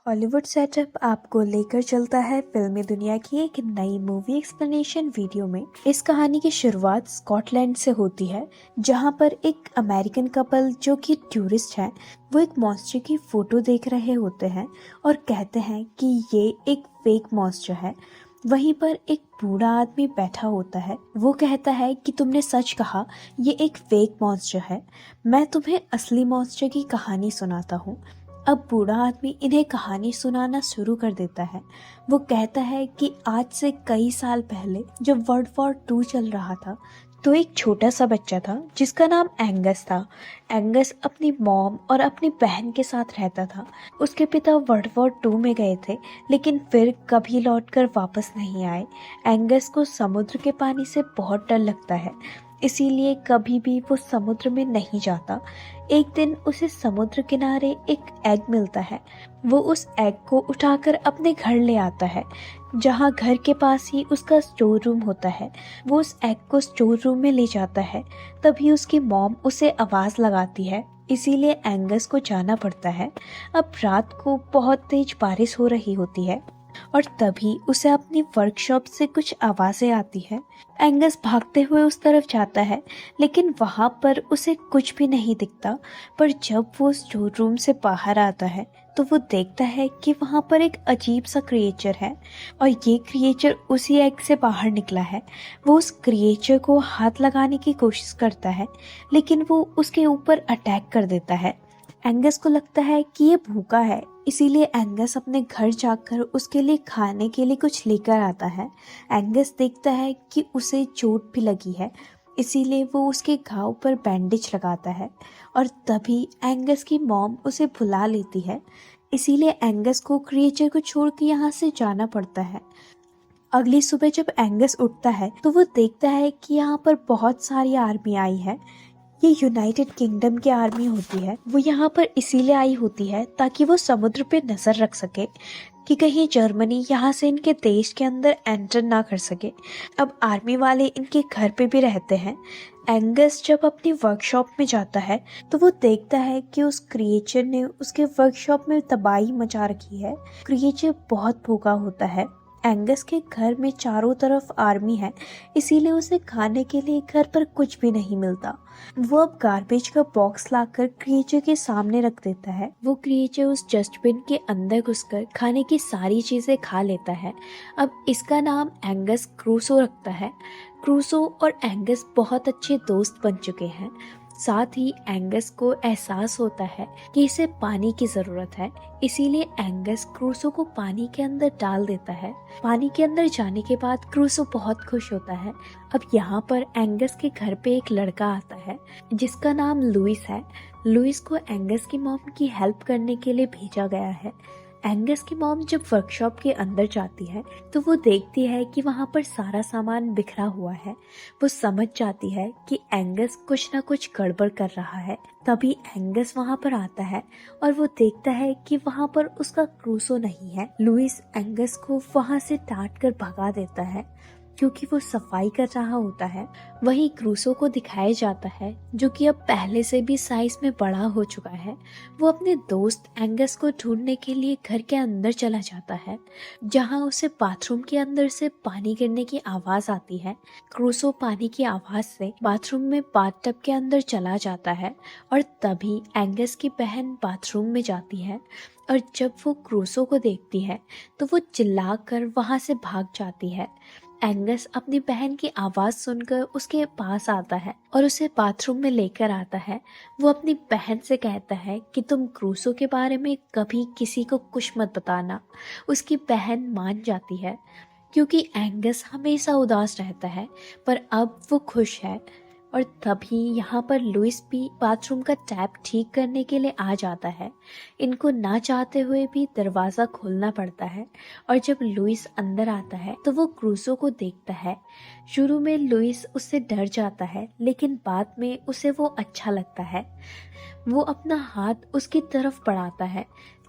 Hollywood setup आपको लेकर चलता है फिल्मी दुनिया की एक नई मूवी एक्सप्लेनेशन वीडियो में। इस कहानी की शुरुआत स्कॉटलैंड से होती है, जहां पर एक अमेरिकन कपल जो कि टूरिस्ट हैं, वो एक मॉन्स्टर की फोटो देख रहे होते हैं और कहते हैं कि ये एक फेक मॉन्स्टर है। वहीं पर एक बूढ़ा आदमी बैठा होता है। वो कहता है कि तुमने सच कहा, ये एक फेक मॉन्स्टर है। मैं तुम्हें असली मॉन्स्टर की कहानी सुनाता हूँ। अब बूढ़ा आदमी इन्हें कहानी सुनाना शुरू कर देता है। वो कहता है कि आज से कई साल पहले जब वर्ल्ड वॉर 2 चल रहा था, तो एक छोटा सा बच्चा था जिसका नाम एंगस था। एंगस अपनी मॉम और अपनी बहन के साथ रहता था। उसके पिता वर्ल्ड वॉर 2 में गए थे, लेकिन फिर कभी लौटकर वापस नहीं आए। एंगस को समुद्र के पानी से बहुत डर लगता है, इसीलिए कभी भी वो समुद्र में नहीं जाता। एक दिन उसे समुद्र किनारे एक एग मिलता है। वो उस एग को उठाकर अपने घर ले आता है, जहाँ घर के पास ही उसका स्टोर रूम होता है। वो उस एग को स्टोर रूम में ले जाता है। तभी उसकी मॉम उसे आवाज़ लगाती है, इसीलिए एंगस को जाना पड़ता है। अब रात को बहुत तेज बारिश हो रही होती है और तभी उसे अपनी वर्कशॉप से कुछ आवाज़ें आती है। एंगस भागते हुए उस तरफ जाता है, लेकिन वहाँ पर उसे कुछ भी नहीं दिखता। पर जब वो स्टोर रूम से बाहर आता है, तो वो देखता है कि वहाँ पर एक अजीब सा क्रिएचर है और ये क्रिएचर उसी एग से बाहर निकला है। वो उस क्रिएचर को हाथ लगाने की कोशिश करता है, लेकिन वो उसके ऊपर अटैक कर देता है। एंगस को लगता है कि ये भूखा है, इसीलिए एंगस अपने घर जाकर उसके लिए खाने के लिए कुछ लेकर आता है। एंगस देखता है कि उसे चोट भी लगी है, इसीलिए वो उसके घाव पर बैंडेज लगाता है और तभी एंगस की मॉम उसे बुला लेती है। इसीलिए एंगस को क्रिएचर को छोड़ के यहाँ से जाना पड़ता है। अगली सुबह जब एंगस उठता है, तो वो देखता है कि यहाँ पर बहुत सारी आर्मी आई है। ये यूनाइटेड किंगडम की आर्मी होती है। वो यहाँ पर इसीलिए आई होती है ताकि वो समुद्र पे नजर रख सके कि कहीं जर्मनी यहाँ से इनके देश के अंदर एंटर ना कर सके। अब आर्मी वाले इनके घर पे भी रहते हैं। एंगस जब अपनी वर्कशॉप में जाता है, तो वो देखता है कि उस क्रिएचर ने उसके वर्कशॉप में तबाही मचा रखी है। क्रिएचर बहुत भूखा होता है। एंगस के घर में चारों तरफ आर्मी है, इसीलिए उसे खाने के लिए घर पर कुछ भी नहीं मिलता। वो अब गार्बेज का बॉक्स लाकर क्रिएचर के सामने रख देता है। वो क्रिएचर उस डस्टबिन के अंदर घुसकर खाने की सारी चीजें खा लेता है। अब इसका नाम एंगस क्रूसो रखता है। क्रूसो और एंगस बहुत अच्छे दोस्त बन चुके हैं। साथ ही एंगस को एहसास होता है कि इसे पानी की जरूरत है, इसीलिए एंगस क्रूसो को पानी के अंदर डाल देता है। पानी के अंदर जाने के बाद क्रूसो बहुत खुश होता है। अब यहाँ पर एंगस के घर पे एक लड़का आता है जिसका नाम लुइस है। लुइस को एंगस की मॉम की हेल्प करने के लिए भेजा गया है। एंगस की मॉम जब वर्कशॉप के अंदर जाती है, तो वो देखती है कि वहाँ पर सारा सामान बिखरा हुआ है। वो समझ जाती है कि एंगस कुछ ना कुछ गड़बड़ कर रहा है। तभी एंगस वहाँ पर आता है और वो देखता है कि वहाँ पर उसका क्रूसो नहीं है। लुइस एंगस को वहाँ से डांट कर भगा देता है, क्योंकि वो सफाई कर रहा होता है। वहीं क्रूसो को दिखाया जाता है, जो कि अब पहले से भी साइज में बड़ा हो चुका है। वो अपने दोस्त एंगस को ढूंढने के लिए घर के अंदर चला जाता है, जहां उसे बाथरूम के अंदर से पानी गिरने की आवाज आती है। क्रूसो पानी की आवाज से बाथरूम में बाथटब के अंदर चला जाता है और तभी एंगस की बहन बाथरूम में जाती है और जब वो क्रूसो को देखती है, तो वो चिल्लाकर वहां से भाग जाती है। एंगस अपनी बहन की आवाज सुनकर उसके पास आता है और उसे बाथरूम में लेकर आता है। वो अपनी बहन से कहता है कि तुम क्रूसो के बारे में कभी किसी को कुछ मत बताना। उसकी बहन मान जाती है, क्योंकि एंगस हमेशा उदास रहता है, पर अब वो खुश है। और तभी यहाँ पर लुइस भी बाथरूम का टैप ठीक करने के लिए आ जाता है। इनको ना चाहते हुए भी दरवाज़ा खोलना पड़ता है और जब लुइस अंदर आता है, तो वो क्रूसो को देखता है। शुरू में लुइस उससे डर जाता है, लेकिन बाद में उसे वो अच्छा लगता है। वो अपना हाथ उसकी तरफ बढ़ाता है,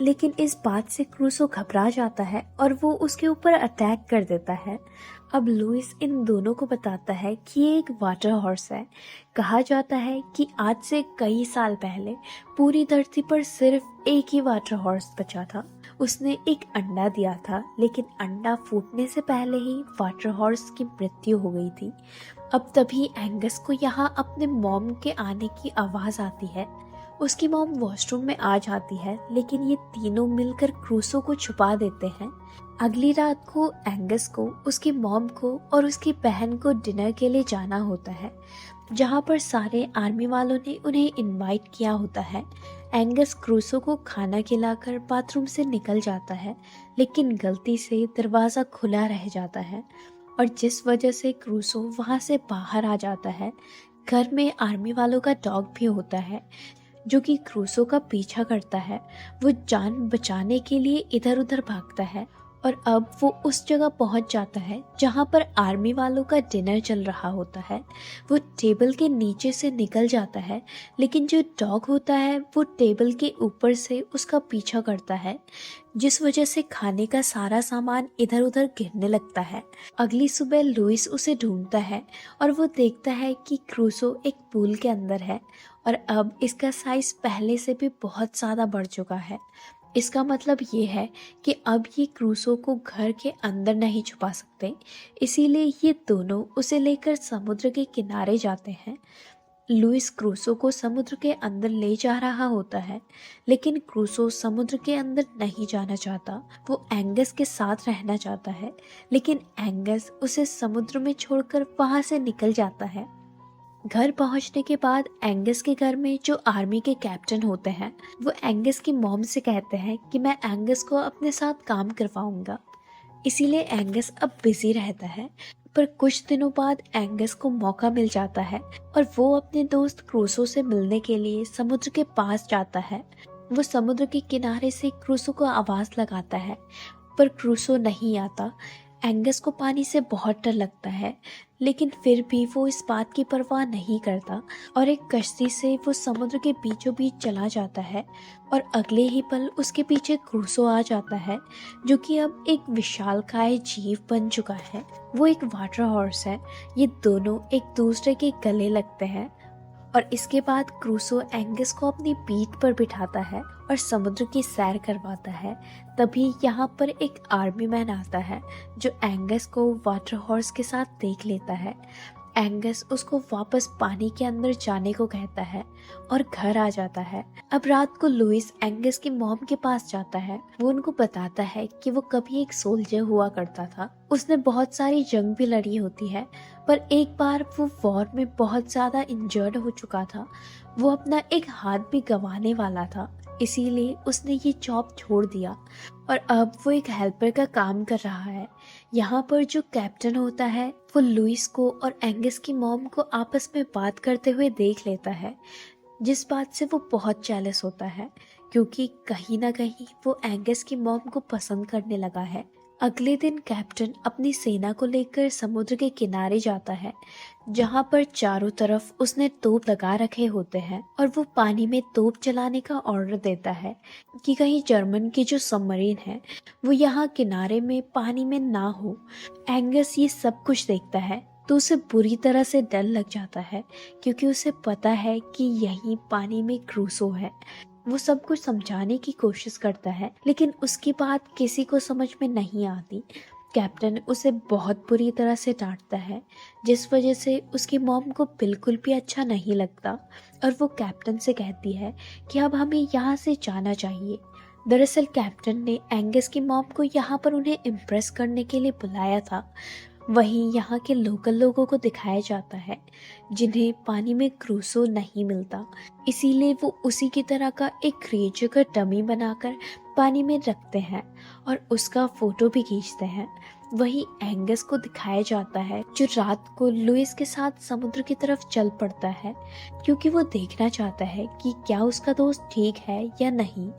लेकिन इस बात से क्रूसो घबरा जाता है और वो उसके ऊपर अटैक कर देता है। अब लुइस इन दोनों को बताता है कि ये एक वाटर हॉर्स है। कहा जाता है कि आज से कई साल पहले पूरी धरती पर सिर्फ एक ही वाटर हॉर्स बचा था। उसने एक अंडा दिया था, लेकिन अंडा फूटने से पहले ही वाटर हॉर्स की मृत्यु हो गई थी। अब तभी एंगस को यहाँ अपने मॉम के आने की आवाज आती है। उसकी मॉम वॉशरूम में आ जाती है, लेकिन ये तीनों मिलकर क्रूसो को छुपा देते हैं। अगली रात को एंगस को, उसकी मॉम को और उसकी बहन को डिनर के लिए जाना होता है, जहाँ पर सारे आर्मी वालों ने उन्हें इनवाइट किया होता है। एंगस क्रूसो को खाना खिलाकर बाथरूम से निकल जाता है, लेकिन गलती से दरवाज़ा खुला रह जाता है और जिस वजह से क्रूसो वहाँ से बाहर आ जाता है। घर में आर्मी वालों का डॉग भी होता है जो कि क्रूसो का पीछा करता है। वो जान बचाने के लिए इधर उधर भागता है और अब वो उस जगह पहुंच जाता है जहां पर आर्मी वालों का डिनर चल रहा होता है। वो टेबल के नीचे से निकल जाता है, लेकिन जो डॉग होता है वो टेबल के ऊपर से उसका पीछा करता है, जिस वजह से खाने का सारा सामान इधर उधर गिरने लगता है। अगली सुबह लुइस उसे ढूंढता है और वो देखता है कि क्रूसो एक पूल के अंदर है और अब इसका साइज पहले से भी बहुत ज़्यादा बढ़ चुका है। इसका मतलब ये है कि अब ये क्रूसो को घर के अंदर नहीं छुपा सकते, इसीलिए ये दोनों उसे लेकर समुद्र के किनारे जाते हैं। लुइस क्रूसो को समुद्र के अंदर ले जा रहा होता है, लेकिन क्रूसो समुद्र के अंदर नहीं जाना चाहता। वो एंगस के साथ रहना चाहता है, लेकिन एंगस उसे समुद्र में छोड़कर वहां से निकल जाता है। घर पहुंचने के बाद एंगस के घर में जो आर्मी के कैप्टन होते हैं, वो एंगस की मॉम से कहते हैं कि मैं एंगस को अपने साथ काम करवाऊंगा। इसीलिए एंगस अब बिजी रहता है। पर कुछ दिनों बाद एंगस को मौका मिल जाता है और वो अपने दोस्त क्रूसो से मिलने के लिए समुद्र के पास जाता है। वो समुद्र के किनारे से क्रूसो को आवाज लगाता है, पर क्रूसो नहीं आता। एंगस को पानी से बहुत डर लगता है, लेकिन फिर भी वो इस बात की परवाह नहीं करता और एक कश्ती से वो समुद्र के बीचों बीच चला जाता है और अगले ही पल उसके पीछे क्रूसो आ जाता है, जो कि अब एक विशालकाय जीव बन चुका है। वो एक वाटर हॉर्स है। ये दोनों एक दूसरे के गले लगते हैं और इसके बाद क्रूसो एंगस को अपनी पीठ पर बिठाता है और समुद्र की सैर करवाता है। तभी यहाँ पर एक आर्मी मैन आता है जो एंगस को वाटर हॉर्स के साथ देख लेता है। एंगस उसको वापस पानी के अंदर जाने को कहता है और घर आ जाता है। अब रात को लुइस एंगस की मॉम के पास जाता है। वो उनको बताता है कि वो कभी एक सोल्जर हुआ करता था। उसने बहुत सारी जंग भी लड़ी होती है, पर एक बार वो वॉर में बहुत ज्यादा इंजर्ड हो चुका था। वो अपना एक हाथ भी गंवाने वाला था, इसीलिए उसने ये जॉब छोड़ दिया और अब वो एक हेल्पर का काम कर रहा है। यहाँ पर जो कैप्टन होता है वो लुइस को और एंगस की मॉम को आपस में बात करते हुए देख लेता है, जिस बात से वो बहुत जेलस होता है, क्योंकि कहीं ना कहीं वो एंगस की मॉम को पसंद करने लगा है। अगले दिन कैप्टन अपनी सेना को लेकर समुद्र के किनारे जाता है, जहाँ पर चारों तरफ उसने तोप लगा रखे होते हैं और वो पानी में तोप चलाने का ऑर्डर देता है कि कहीं जर्मन की जो सबमरीन है वो यहाँ किनारे में पानी में ना हो। एंगस ये सब कुछ देखता है तो उसे बुरी तरह से डर लग जाता है, क्योंकि उसे पता है कि यही पानी में क्रूसो है। वो सब कुछ समझाने की कोशिश करता है, लेकिन उसकी बात किसी को समझ में नहीं आती। कैप्टन उसे बहुत बुरी तरह से डांटता है, जिस वजह से उसकी मॉम को बिल्कुल भी अच्छा नहीं लगता और वो कैप्टन से कहती है कि अब हमें यहाँ से जाना चाहिए। दरअसल कैप्टन ने एंगस की मॉम को यहाँ पर उन्हें इम्प्रेस करने के लिए बुलाया था। वहीं यहाँ के लोकल लोगों को दिखाया जाता है जिन्हें पानी में क्रूसो नहीं मिलता, इसीलिए वो उसी की तरह का एक क्रिएचर का डमी बनाकर पानी में रखते हैं और उसका फोटो भी खींचते हैं। वहीं एंगस को दिखाया जाता है जो रात को लुइस के साथ समुद्र की तरफ चल पड़ता है, क्योंकि वो देखना चाहता है कि क्या उसका दोस्त ठीक है या नहीं।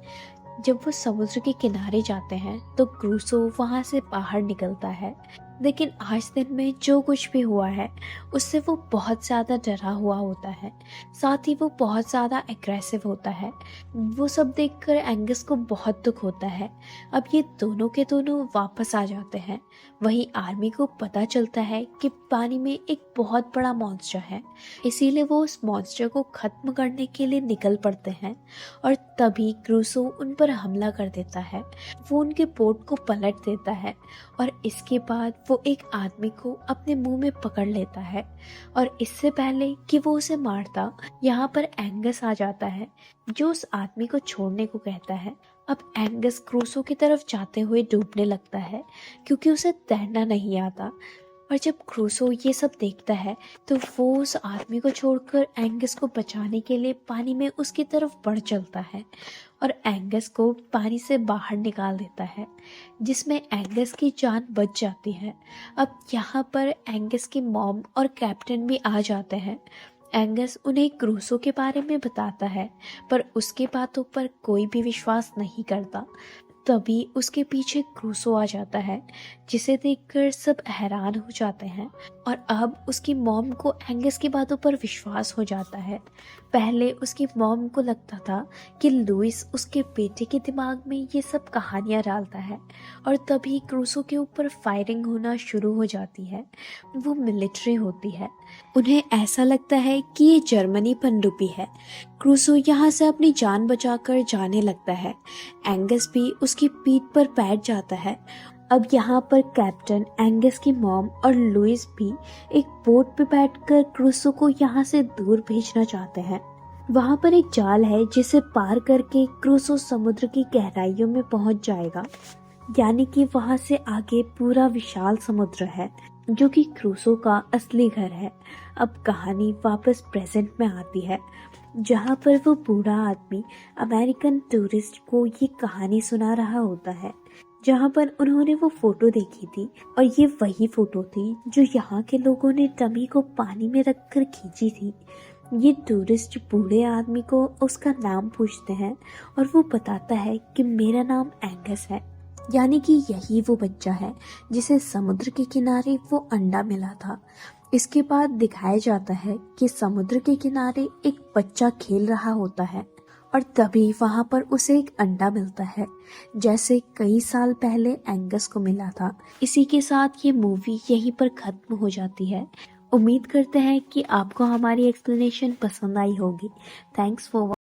जब वो समुद्र के किनारे जाते हैं तो क्रूसो वहां से बाहर निकलता है। लेकिन आज दिन में जो कुछ भी हुआ है उससे वो बहुत ज़्यादा डरा हुआ होता है, साथ ही वो बहुत ज़्यादा एग्रेसिव होता है। वो सब देखकर एंगस को बहुत दुख होता है। अब ये दोनों के दोनों वापस आ जाते हैं। वहीं आर्मी को पता चलता है कि पानी में एक बहुत बड़ा मॉन्स्टर है, इसीलिए वो उस मॉन्स्टर को ख़त्म करने के लिए निकल पड़ते हैं। और तभी क्रूसो उन पर हमला कर देता है। वो उनके बोट को पलट देता है और इसके बाद वो एक आदमी को अपने मुंह में पकड़ लेता है। और इससे पहले कि वो उसे मारता, यहाँ पर एंगस आ जाता है जो उस आदमी को छोड़ने को कहता है। अब एंगस क्रूसो की तरफ जाते हुए डूबने लगता है क्योंकि उसे तैरना नहीं आता। और जब क्रूसो ये सब देखता है तो वो उस आदमी को छोड़कर एंगस को बचाने के लिए पानी में उसकी तरफ बढ़ चलता है और एंगस को पानी से बाहर निकाल देता है, जिसमें एंगस की जान बच जाती है। अब यहाँ पर एंगस की मॉम और कैप्टन भी आ जाते हैं। एंगस उन्हें क्रूसो के बारे में बताता है पर उसकी बातों पर कोई भी विश्वास नहीं करता। तभी उसके पीछे क्रूसो आ जाता है, जिसे देखकर सब हैरान हो जाते हैं और अब उसकी मॉम को एंगस की बातों पर विश्वास हो जाता है। पहले उसकी मॉम को लगता था कि लुइस उसके बेटे के दिमाग में ये सब कहानियां डालता है और तभी क्रूसो के ऊपर फायरिंग होना शुरू हो जाती है। वो मिलिट्री होती है। उन्हें ऐसा लगता है कि ये जर्मनी पनडुब्बी है। क्रूसो यहाँ से अपनी जान बचाकर जाने लगता है। एंगस भी उसकी पीठ पर बैठ जाता है। अब यहाँ पर कैप्टन, एंगस की मॉम और लुइस भी एक बोट पे बैठकर क्रूसो को यहाँ से दूर भेजना चाहते हैं। वहाँ पर एक जाल है जिसे पार करके क्रूसो समुद्र की गहराइयों में पहुँच जाएगा, यानी कि वहाँ से आगे पूरा विशाल समुद्र है जो कि क्रूसो का असली घर है। अब कहानी वापस प्रेजेंट में आती है, जहाँ पर वो बूढ़ा आदमी अमेरिकन टूरिस्ट को ये कहानी सुना रहा होता है, जहाँ पर उन्होंने वो फोटो देखी थी और ये वही फोटो थी जो यहाँ के लोगों ने टमी को पानी में रखकर खींची थी। ये टूरिस्ट बूढ़े आदमी को उसका नाम पूछते हैं और वो बताता है कि मेरा नाम एंगस है, यानी कि यही वो बच्चा है जिसे समुद्र के किनारे वो अंडा मिला था। इसके बाद दिखाया जाता है कि समुद्र के किनारे एक बच्चा खेल रहा होता है और तभी वहाँ पर उसे एक अंडा मिलता है, जैसे कई साल पहले एंगस को मिला था। इसी के साथ ये मूवी यहीं पर खत्म हो जाती है। उम्मीद करते हैं कि आपको हमारी एक्सप्लेनेशन पसंद आई होगी। Thanks for